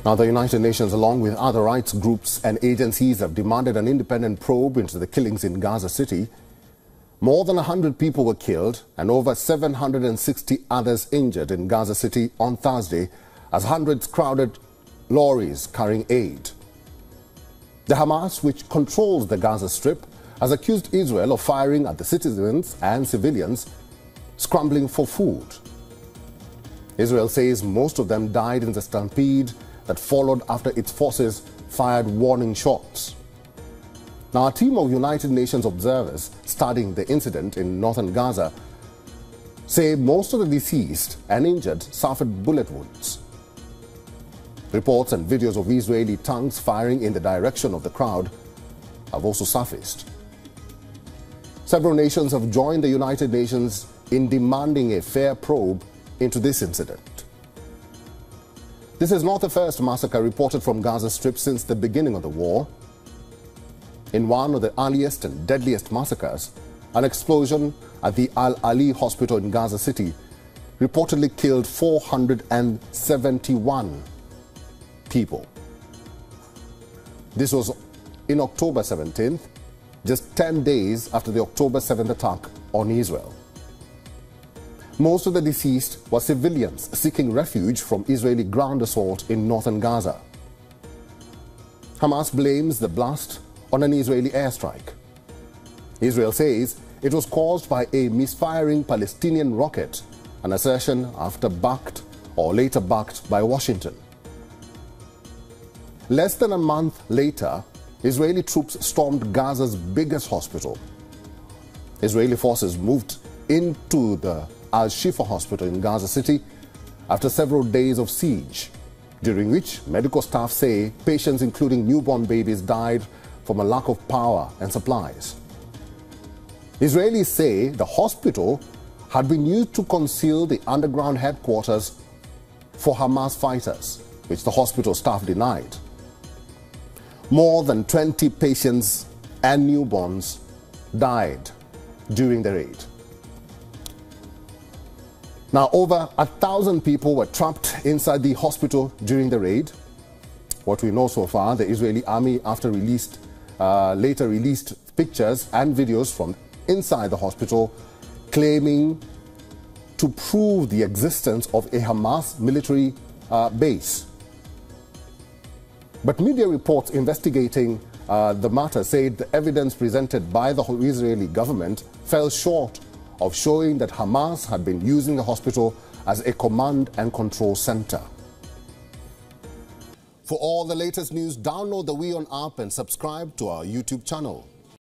Now, the United Nations, along with other rights groups and agencies, have demanded an independent probe into the killings in Gaza City. More than 100 people were killed and over 760 others injured in Gaza City on Thursday as hundreds crowded lorries carrying aid. The Hamas, which controls the Gaza Strip, has accused Israel of firing at the citizens and civilians scrambling for food. Israel says most of them died in the stampede that followed after its forces fired warning shots. Now, a team of United Nations observers studying the incident in northern Gaza say most of the deceased and injured suffered bullet wounds. Reports and videos of Israeli tanks firing in the direction of the crowd have also surfaced. Several nations have joined the United Nations in demanding a fair probe into this incident. This is not the first massacre reported from Gaza Strip since the beginning of the war. In one of the earliest and deadliest massacres, an explosion at the Al-Ali hospital in Gaza City reportedly killed 471 people. This was in October 17th, just 10 days after the October 7th attack on Israel. Most of the deceased were civilians seeking refuge from Israeli ground assault in northern Gaza. Hamas blames the blast on an Israeli airstrike. Israel says it was caused by a misfiring Palestinian rocket, an assertion later backed by Washington. Less than a month later, Israeli troops stormed Gaza's biggest hospital. Israeli forces moved into the Al-Shifa hospital in Gaza City after several days of siege, during which medical staff say patients including newborn babies died from a lack of power and supplies. Israelis say the hospital had been used to conceal the underground headquarters for Hamas fighters, which the hospital staff denied. More than 20 patients and newborns died during the raid. Now, over 1,000 people were trapped inside the hospital during the raid. What we know so far, the Israeli army later released pictures and videos from inside the hospital claiming to prove the existence of a Hamas military base. But media reports investigating the matter said the evidence presented by the Israeli government fell short of showing that Hamas had been using the hospital as a command and control center. For all the latest news, download the WION app and subscribe to our YouTube channel.